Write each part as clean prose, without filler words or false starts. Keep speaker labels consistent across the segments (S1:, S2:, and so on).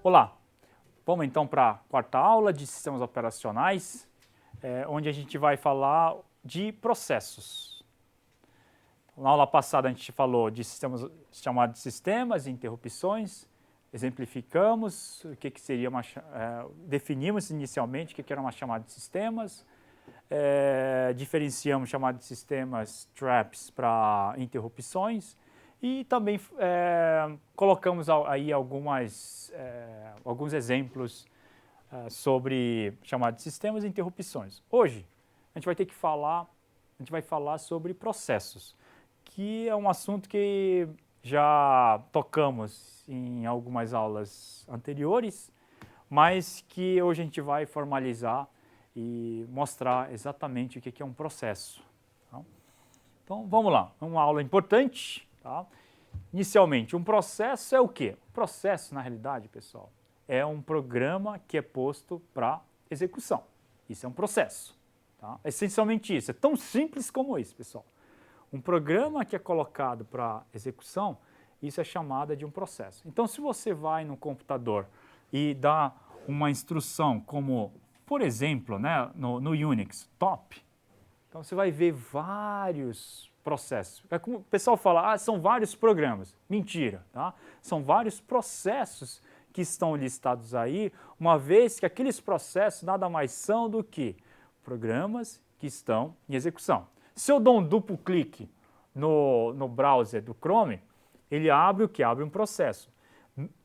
S1: Olá, vamos então para a quarta aula de sistemas operacionais, onde a gente vai falar de processos. Na aula passada a gente falou de sistemas chamados de sistemas e interrupções, exemplificamos o que seria definimos inicialmente o que era uma chamada de sistemas, diferenciamos chamada de sistemas traps para interrupções e também colocamos aí alguns exemplos sobre chamada de sistemas e interrupções. Hoje a gente vai falar sobre processos, que é um assunto que já tocamos em algumas aulas anteriores, mas que hoje a gente vai formalizar e mostrar exatamente o que é um processo. Tá? Então vamos lá, é uma aula importante. Tá? Inicialmente, um processo é o quê? O processo, na realidade, pessoal, é um programa que é posto para execução. Isso é um processo. Tá? Essencialmente isso, é tão simples como isso, pessoal. Um programa que é colocado para execução, isso é chamado de um processo. Então, se você vai no computador e dá uma instrução como, por exemplo, né, no Unix, top, então você vai ver vários processos. É como o pessoal fala, são vários programas. Mentira, tá? São vários processos que estão listados aí, uma vez que aqueles processos nada mais são do que programas que estão em execução. Se eu dou um duplo clique no browser do Chrome, ele abre o que? Abre um processo.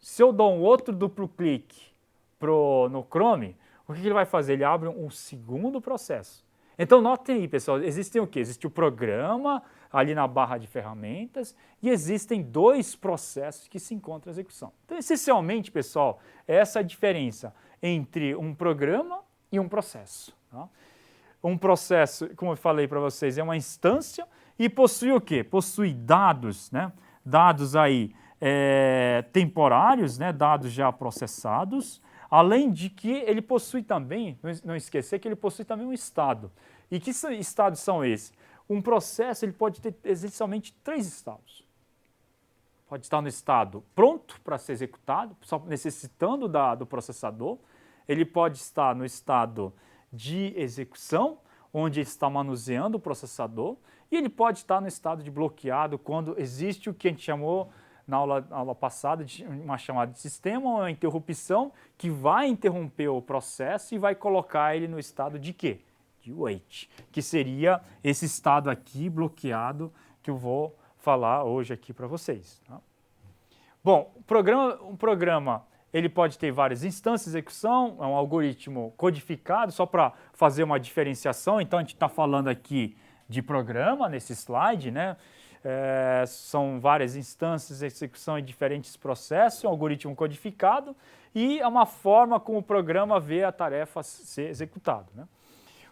S1: Se eu dou um outro duplo clique no Chrome, o que ele vai fazer? Ele abre um segundo processo. Então, notem aí, pessoal, existem o quê? Existe o programa ali na barra de ferramentas e existem dois processos que se encontram em execução. Então, essencialmente, pessoal, essa é a diferença entre um programa e um processo. Tá? Um processo, como eu falei para vocês, é uma instância e possui o quê? Possui dados, né? Dados aí temporários, né? Dados já processados, além de que ele possui também, não esquecer que ele possui também um estado. E que estados são esses? Um processo ele pode ter essencialmente três estados. Pode estar no estado pronto para ser executado, só necessitando do processador. Ele pode estar no estado de execução, onde está manuseando o processador. E ele pode estar no estado de bloqueado, quando existe o que a gente chamou na aula passada de uma chamada de sistema, uma interrupção que vai interromper o processo e vai colocar ele no estado de quê? De wait, que seria esse estado aqui bloqueado que eu vou falar hoje aqui para vocês. Tá? Bom, um programa ele pode ter várias instâncias de execução, é um algoritmo codificado, só para fazer uma diferenciação. Então a gente está falando aqui de programa nesse slide, né? São várias instâncias de execução em diferentes processos, um algoritmo codificado e é uma forma como o programa vê a tarefa ser executada. Né?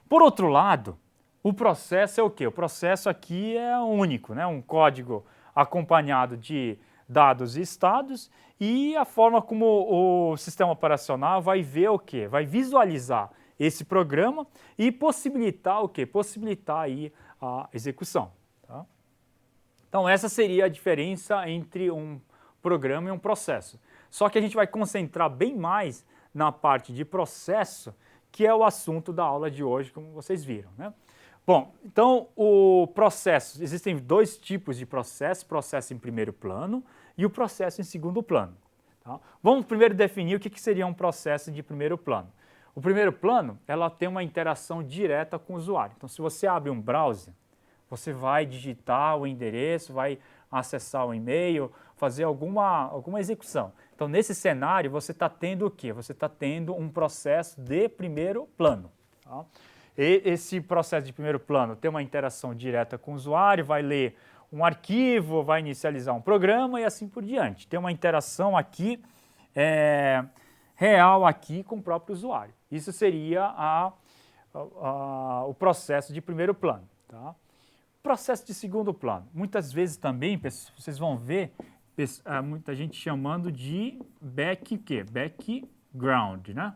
S1: Por outro lado, o processo é o quê? O processo aqui é único, né? Um código acompanhado de dados e estados e a forma como o sistema operacional vai ver o quê? Vai visualizar esse programa e possibilitar o quê? Possibilitar aí a execução. Tá? Então essa seria a diferença entre um programa e um processo. Só que a gente vai concentrar bem mais na parte de processo, que é o assunto da aula de hoje, como vocês viram. Né? Bom, então o processo, existem dois tipos de processo em primeiro plano e o processo em segundo plano. Tá? Vamos primeiro definir o que seria um processo de primeiro plano. O primeiro plano, ela tem uma interação direta com o usuário. Então, se você abre um browser, você vai digitar o endereço, vai acessar o e-mail, fazer alguma execução. Então, nesse cenário, você está tendo o quê? Você está tendo um processo de primeiro plano. Tá? E esse processo de primeiro plano tem uma interação direta com o usuário, vai ler um arquivo, vai inicializar um programa e assim por diante. Tem uma interação aqui real aqui com o próprio usuário. Isso seria o processo de primeiro plano. Tá? Processo de segundo plano. Muitas vezes também, vocês vão ver muita gente chamando de background, né?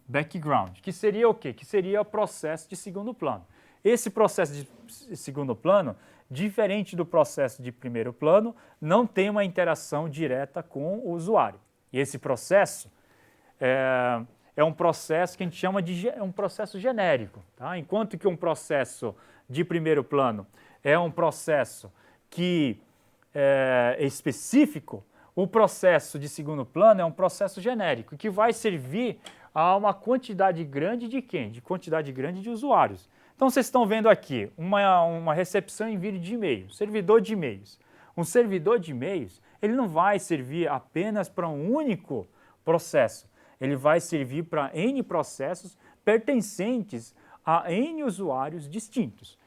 S1: Background, que seria o quê? Que seria o processo de segundo plano. Esse processo de segundo plano, diferente do processo de primeiro plano, não tem uma interação direta com o usuário. E esse processo é um processo que a gente chama de um processo genérico. Tá? Enquanto que um processo de primeiro plano é um processo que é específico, o processo de segundo plano é um processo genérico, que vai servir a uma quantidade grande de quem? De quantidade grande de usuários. Então, vocês estão vendo aqui uma recepção em vídeo de e-mail, servidor de e-mails. Um servidor de e-mails, ele não vai servir apenas para um único processo. Ele vai servir para N processos pertencentes a N usuários distintos.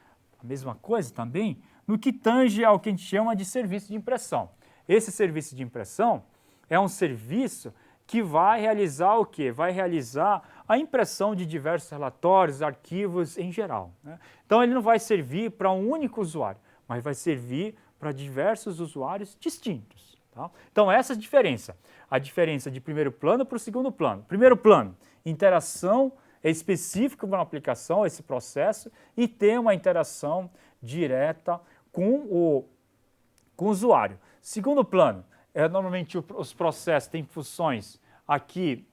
S1: A mesma coisa também no que tange ao que a gente chama de serviço de impressão. Esse serviço de impressão é um serviço que vai realizar o quê? Vai realizar a impressão de diversos relatórios, arquivos em geral. Né? Então, ele não vai servir para um único usuário, mas vai servir para diversos usuários distintos. Tá? Então, essa é a diferença de primeiro plano para o segundo plano. Primeiro plano, interação é específica para uma aplicação, esse processo, e tem uma interação direta com o usuário. Segundo plano, normalmente os processos têm funções aqui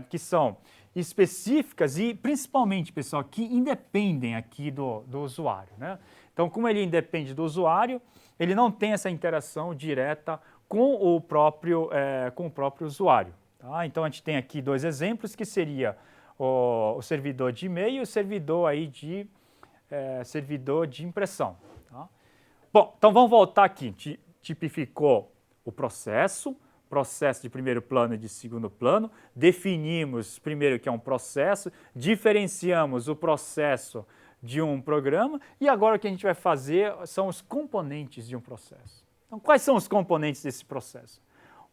S1: que são específicas e principalmente, pessoal, que independem aqui do usuário. Né? Então, como ele independe do usuário, ele não tem essa interação direta com o próprio usuário. Tá? Então, a gente tem aqui dois exemplos, que seria o servidor de e-mail e o servidor de impressão. Tá? Bom, então vamos voltar aqui. Tipificou o processo de primeiro plano e de segundo plano, definimos primeiro que é um processo, diferenciamos o processo de um programa e agora o que a gente vai fazer são os componentes de um processo. Então, quais são os componentes desse processo?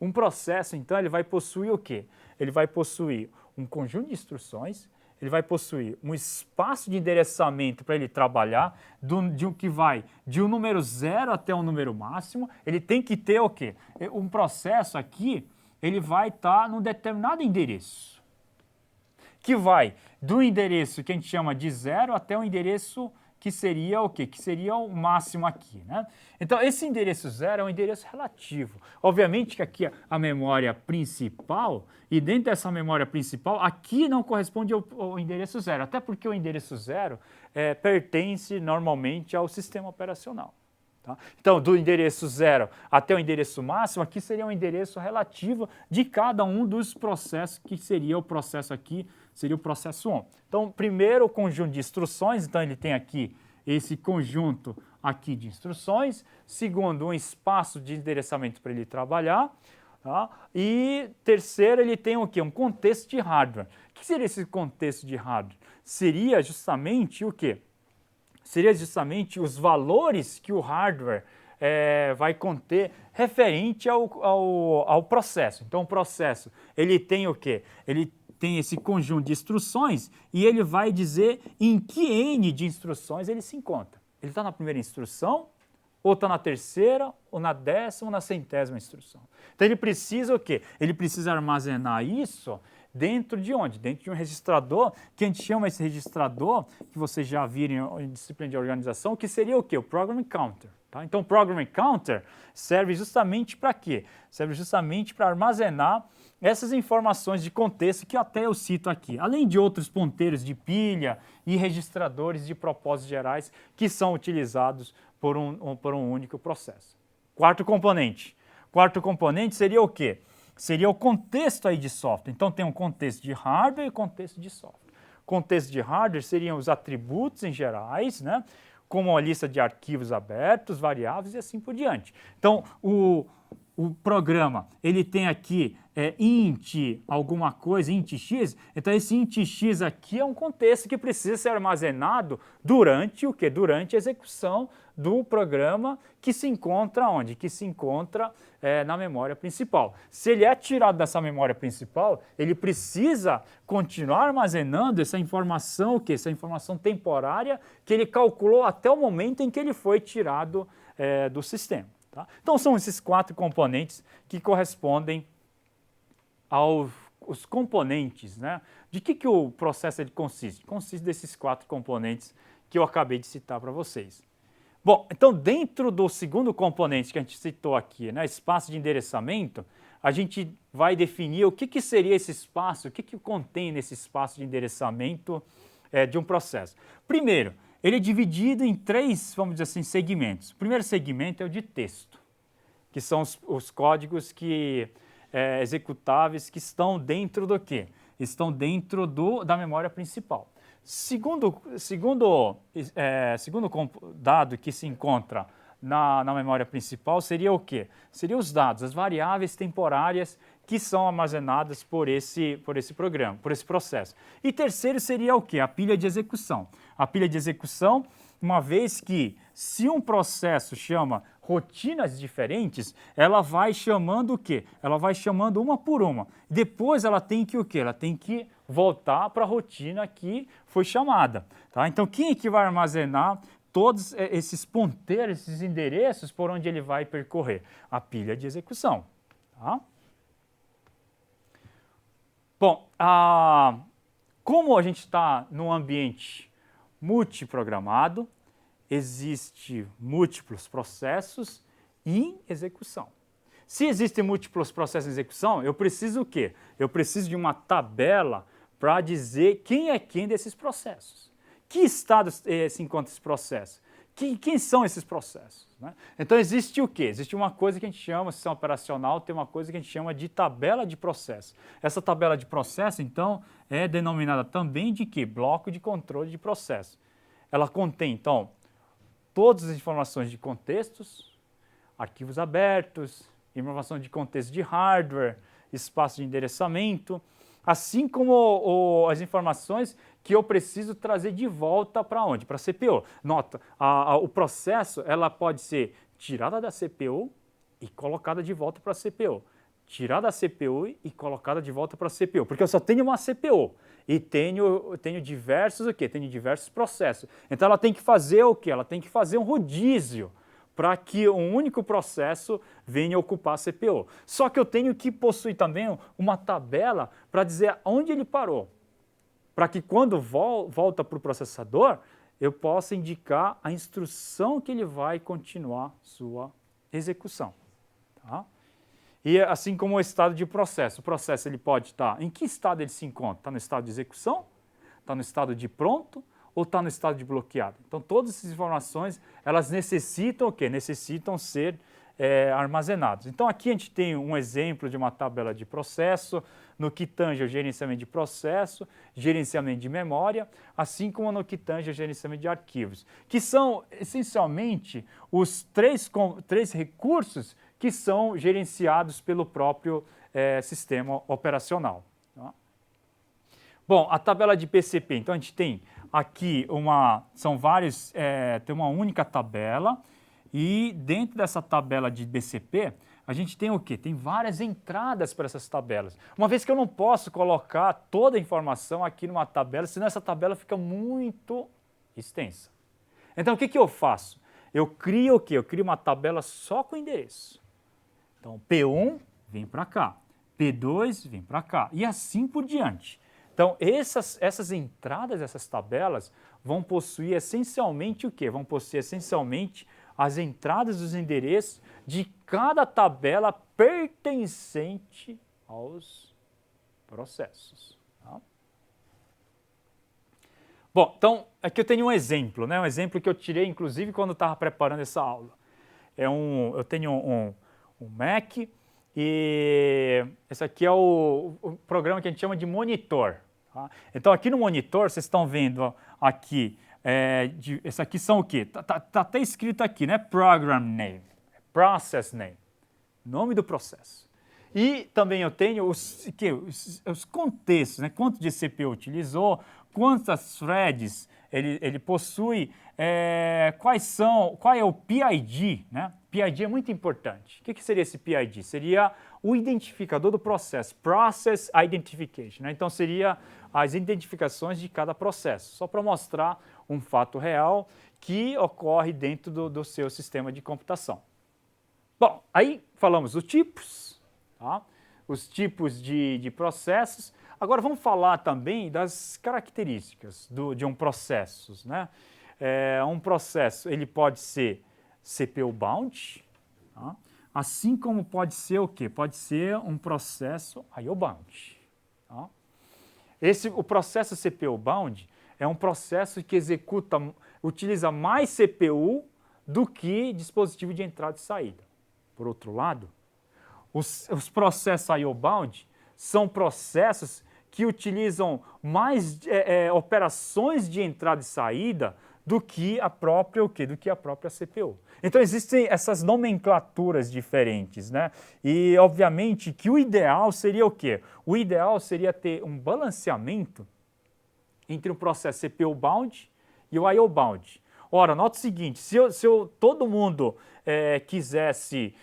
S1: Um processo, então, ele vai possuir o quê? Ele vai possuir um conjunto de instruções, ele vai possuir um espaço de endereçamento para ele trabalhar, que vai de um número 0 até um número máximo. Ele tem que ter o quê? Um processo aqui, ele vai estar num determinado endereço, que vai do endereço que a gente chama de 0 até o endereço que seria o quê? Que seria o máximo aqui, né? Então, esse endereço 0 é um endereço relativo. Obviamente que aqui a memória principal, e dentro dessa memória principal, aqui não corresponde ao endereço 0, até porque o endereço 0 pertence normalmente ao sistema operacional. Tá? Então, do endereço 0 até o endereço máximo, aqui seria um endereço relativo de cada um dos processos, que seria o processo aqui, seria o processo 1. Então, primeiro o conjunto de instruções, então ele tem aqui esse conjunto aqui de instruções. Segundo, um espaço de endereçamento para ele trabalhar. Tá? E terceiro, ele tem o quê? Um contexto de hardware. O que seria esse contexto de hardware? Seria justamente o quê? Seria justamente os valores que o hardware vai conter referente ao processo. Então, o processo, ele tem o quê? Ele tem esse conjunto de instruções e ele vai dizer em que N de instruções ele se encontra. Ele está na primeira instrução, ou está na terceira, ou na 10ª, ou na 100ª instrução. Então, ele precisa o quê? Ele precisa armazenar isso dentro de onde? Dentro de um registrador, que a gente chama esse registrador, que vocês já viram em disciplina de organização, que seria o quê? O Program Counter. Tá? Então, o Program Counter serve justamente para quê? Serve justamente para armazenar essas informações de contexto que até eu cito aqui, além de outros ponteiros de pilha e registradores de propósitos gerais que são utilizados por um único processo. Quarto componente seria o quê? Seria o contexto aí de software. Então, tem um contexto de hardware e contexto de software. Contexto de hardware seriam os atributos em gerais, né? Como a lista de arquivos abertos, variáveis e assim por diante. Então, o programa, ele tem aqui int alguma coisa, int x, então esse int x aqui é um contexto que precisa ser armazenado durante o quê? Durante a execução do programa que se encontra onde? Que se encontra na memória principal. Se ele é tirado dessa memória principal, ele precisa continuar armazenando essa informação, o quê? Essa informação temporária que ele calculou até o momento em que ele foi tirado do sistema. Tá? Então, são esses 4 componentes que correspondem aos componentes, né? De que o processo ele consiste? Consiste desses 4 componentes que eu acabei de citar para vocês. Bom, então, dentro do segundo componente que a gente citou aqui, né, espaço de endereçamento, a gente vai definir o que seria esse espaço, o que contém nesse espaço de endereçamento de um processo. Primeiro, ele é dividido em 3, vamos dizer assim, segmentos. O primeiro segmento é o de texto, que são os códigos executáveis que estão dentro do quê? Estão dentro da memória principal. Segundo dado que se encontra na memória principal seria o quê? Seriam os dados, as variáveis temporárias que são armazenadas por esse programa, por esse processo. E terceiro seria o quê? A pilha de execução. A pilha de execução, uma vez que se um processo chama rotinas diferentes, ela vai chamando o quê? Ela vai chamando uma por uma. Depois ela tem que o quê? Ela tem que voltar para a rotina que foi chamada. Tá? Então, quem é que vai armazenar todos esses ponteiros, esses endereços por onde ele vai percorrer? A pilha de execução. Tá? Bom, como a gente está num ambiente multiprogramado, existem múltiplos processos em execução. Se existem múltiplos processos em execução, eu preciso o quê? Eu preciso de uma tabela para dizer quem é quem desses processos. Que estado se encontra esse processo? Quem são esses processos? Né? Então existe o quê? Existe uma coisa que a gente chama, sistema operacional, tem uma coisa que a gente chama de tabela de processo. Essa tabela de processo, então, é denominada também de quê? Bloco de controle de processo. Ela contém, então, todas as informações de contextos, arquivos abertos, informação de contexto de hardware, espaço de endereçamento, assim como as informações que eu preciso trazer de volta para onde? Para a CPU. Nota, o processo ela pode ser tirada da CPU e colocada de volta para a CPU. Tirada da CPU e colocada de volta para a CPU, porque eu só tenho uma CPU e tenho diversos o quê? Tenho diversos processos. Então ela tem que fazer o quê? Ela tem que fazer um rodízio para que um único processo venha ocupar a CPU. Só que eu tenho que possuir também uma tabela para dizer onde ele parou, para que quando volta para o processador, eu possa indicar a instrução que ele vai continuar sua execução. Tá? E assim como o estado de processo. O processo ele pode estar... Em que estado ele se encontra? Está no estado de execução? Está no estado de pronto? Ou está no estado de bloqueado? Então, todas essas informações, elas necessitam o quê? Necessitam ser armazenadas. Então, aqui a gente tem um exemplo de uma tabela de processo, no que tange ao gerenciamento de processo, gerenciamento de memória, assim como no que tange ao gerenciamento de arquivos, que são, essencialmente, os três recursos que são gerenciados pelo próprio sistema operacional. Tá? Bom, a tabela de BCP, então a gente tem aqui tem uma única tabela e dentro dessa tabela de BCP a gente tem o quê? Tem várias entradas para essas tabelas. Uma vez que eu não posso colocar toda a informação aqui numa tabela, senão essa tabela fica muito extensa. Então o que eu faço? Eu crio o quê? Eu crio uma tabela só com endereço. Então P1 vem para cá, P2 vem para cá e assim por diante. Então, essas entradas, essas tabelas, vão possuir essencialmente o quê? Vão possuir essencialmente as entradas dos endereços de cada tabela pertencente aos processos. Tá? Bom, então, aqui eu tenho um exemplo, né? Um exemplo que eu tirei, inclusive, quando estava preparando essa aula. Eu tenho um Mac e esse aqui é o programa que a gente chama de monitor. Tá? Então, aqui no monitor, vocês estão vendo aqui, esse aqui são o quê? Tá até escrito aqui, né? Program name, process name, nome do processo. E também eu tenho os contextos, né? Quanto de CPU utilizou, quantas threads ele possui, qual é o PID, né? PID é muito importante. O que seria esse PID? Seria o identificador do processo, Process Identification, né? Então seria as identificações de cada processo, só para mostrar um fato real que ocorre dentro do seu sistema de computação. Bom, aí falamos dos tipos, tá? Os tipos de processos. Agora vamos falar também das características de um processo, né? Um processo ele pode ser CPU bound, tá? assim como pode ser o quê? Pode ser um processo IO-bound. Tá? O processo CPU-bound é um processo que utiliza mais CPU do que dispositivo de entrada e saída. Por outro lado, os processos IO-bound são processos que utilizam mais operações de entrada e saída do que a própria CPU. Então existem essas nomenclaturas diferentes, né? E obviamente que o ideal seria o quê? O ideal seria ter um balanceamento entre o processo CPU-bound e o IO-bound. Ora, nota o seguinte, se todo mundo quisesse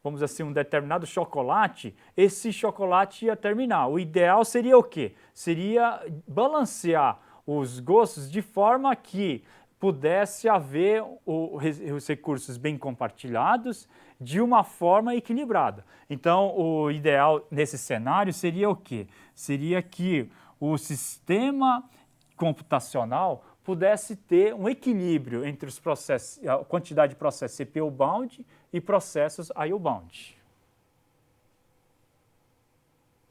S1: vamos dizer assim, um determinado chocolate, esse chocolate ia terminar. O ideal seria o quê? Seria balancear os gostos de forma que pudesse haver os recursos bem compartilhados de uma forma equilibrada. Então, o ideal nesse cenário seria o quê? Seria que o sistema computacional pudesse ter um equilíbrio entre os processos, a quantidade de processos CPU-bound e processos IO-bound.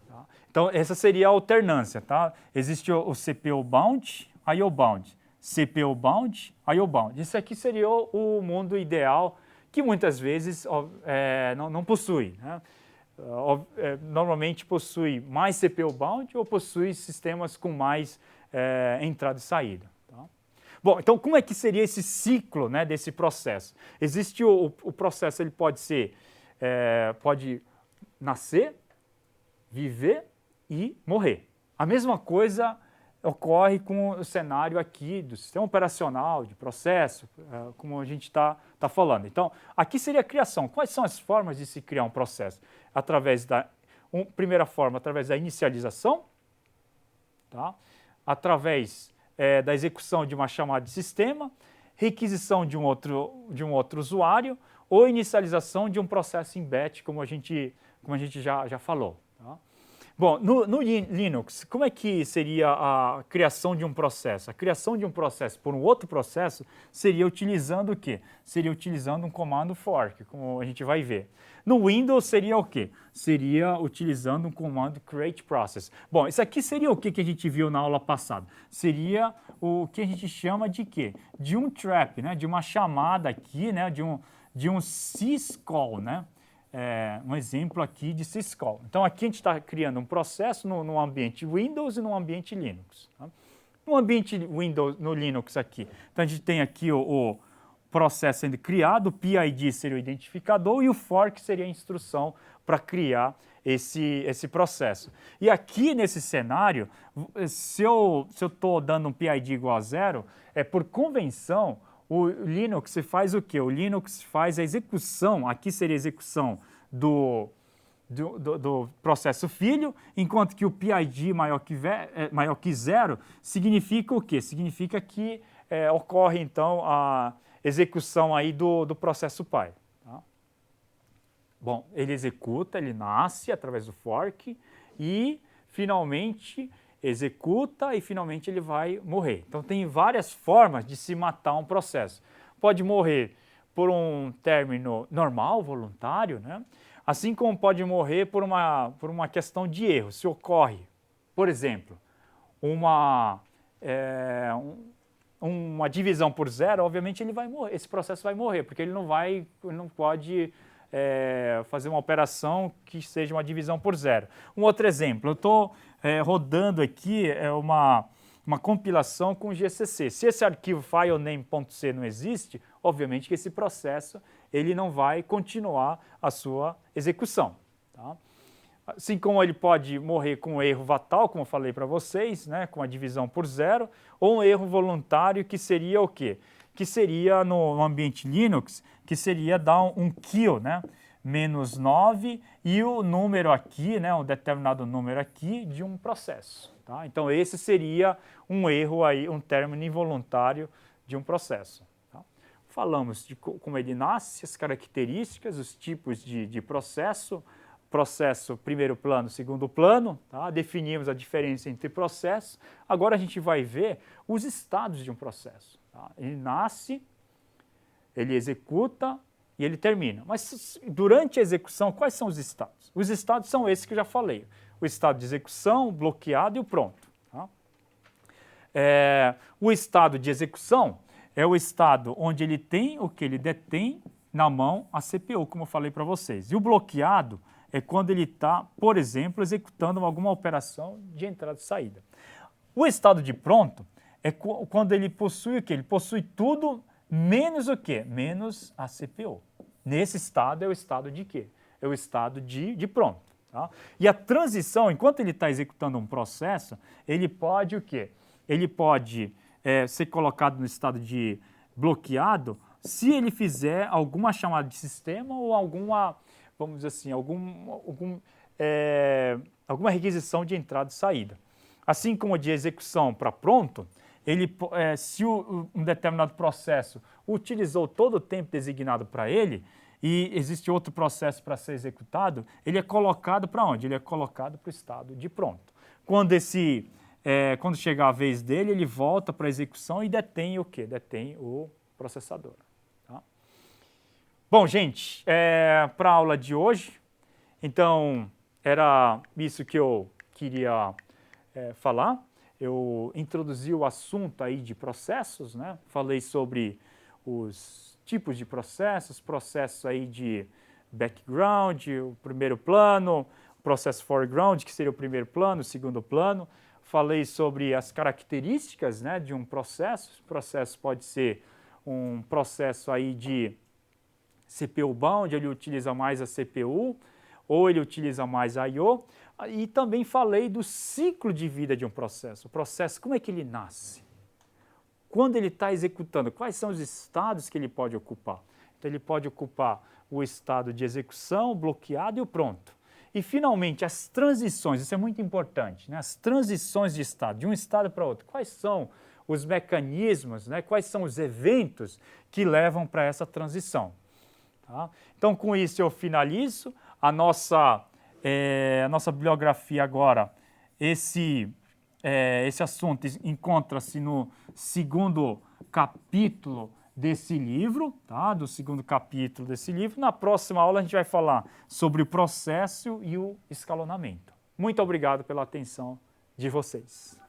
S1: Tá? Então, essa seria a alternância. Tá? Existe o CPU-bound, IO-bound. CPU-bound, IO-bound. Isso aqui seria o mundo ideal que muitas vezes não possui. Né? Normalmente possui mais CPU-bound ou possui sistemas com mais entrada e saída. Tá? Bom, então como é que seria esse ciclo, né, desse processo? Existe o processo, ele pode nascer, viver e morrer. A mesma coisa ocorre com o cenário aqui do sistema operacional, de processo, como a gente está falando. Então, aqui seria a criação. Quais são as formas de se criar um processo? Primeira forma, através da inicialização, tá? Através da execução de uma chamada de sistema, requisição de um outro usuário ou inicialização de um processo em batch, como a gente já falou. Tá? Bom, no Linux, como é que seria a criação de um processo? A criação de um processo por um outro processo seria utilizando o quê? Seria utilizando um comando fork, como a gente vai ver. No Windows seria o quê? Seria utilizando um comando create process. Bom, isso aqui seria o que a gente viu na aula passada? Seria o que a gente chama de quê? De um trap, né? De uma chamada aqui, né? De um syscall, né? Um exemplo aqui de syscall. Então aqui a gente está criando um processo no ambiente Windows e no ambiente Linux. Tá? No ambiente Windows, no Linux aqui, então a gente tem aqui o processo sendo criado, o PID seria o identificador e o fork seria a instrução para criar esse processo. E aqui nesse cenário, se eu estou dando um PID igual a 0, por convenção, o Linux faz o quê? O Linux faz a execução, aqui seria a execução do processo filho, enquanto que o PID maior que 0 significa o quê? Significa que ocorre, então, a execução aí do processo pai. Tá? Bom, ele executa, ele nasce através do fork e, finalmente, executa e, finalmente, ele vai morrer. Então, tem várias formas de se matar um processo. Pode morrer por um término normal, voluntário, né? Assim como pode morrer por uma questão de erro. Se ocorre, por exemplo, uma divisão por 0, obviamente ele vai morrer, esse processo vai morrer, porque ele não pode fazer uma operação que seja uma divisão por 0. Um outro exemplo, eu estou rodando aqui uma compilação com GCC. Se esse arquivo filename.c não existe, obviamente que esse processo ele não vai continuar a sua execução. Tá? Assim como ele pode morrer com um erro fatal, como eu falei para vocês, né, com a divisão por 0, ou um erro voluntário que seria o quê? Que seria no ambiente Linux, que seria dar um kill, né, -9 e o número aqui, né, um determinado número aqui de um processo. Tá? Então esse seria um erro aí, um término involuntário de um processo. Tá? Falamos de como ele nasce, as características, os tipos de processo primeiro plano, segundo plano, tá? Definimos a diferença entre processos. Agora a gente vai ver os estados de um processo. Tá? Ele nasce, ele executa, e ele termina. Mas durante a execução, quais são os estados? Os estados são esses que eu já falei. O estado de execução, o bloqueado e o pronto. Tá? O estado de execução é o estado onde ele tem o que ele detém na mão a CPU, como eu falei para vocês. E o bloqueado é quando ele está, por exemplo, executando alguma operação de entrada e saída. O estado de pronto é quando ele possui o quê? Ele possui tudo menos o quê? Menos a CPU. Nesse estado é o estado de quê? É o estado de pronto. Tá? E a transição, enquanto ele está executando um processo, ele pode o quê? Ele pode ser colocado no estado de bloqueado se ele fizer alguma chamada de sistema ou alguma, vamos dizer assim, alguma requisição de entrada e saída. Assim como o de execução para pronto, se um determinado processo utilizou todo o tempo designado para ele e existe outro processo para ser executado, ele é colocado para onde? Ele é colocado para o estado de pronto. Quando chegar a vez dele, ele volta para a execução e detém o quê? Detém o processador. Tá? Bom, gente, para a aula de hoje, então, era isso que eu queria falar. Eu introduzi o assunto aí de processos, né? Falei sobre os tipos de processos aí de background, o primeiro plano, o processo foreground, que seria o primeiro plano, o segundo plano. Falei sobre as características, né, de um processo. O processo pode ser um processo aí de CPU bound, ele utiliza mais a CPU, ou ele utiliza mais a I/O. E também falei do ciclo de vida de um processo. O processo, como é que ele nasce? Quando ele está executando, quais são os estados que ele pode ocupar? Então, ele pode ocupar o estado de execução, bloqueado e o pronto. E, finalmente, as transições, isso é muito importante, né? As transições de estado, de um estado para outro. Quais são os mecanismos, né? Quais são os eventos que levam para essa transição? Tá? Então, com isso, eu finalizo a nossa bibliografia agora. Esse assunto encontra-se no segundo capítulo desse livro, tá? Do segundo capítulo desse livro. Na próxima aula a gente vai falar sobre o processo e o escalonamento. Muito obrigado pela atenção de vocês.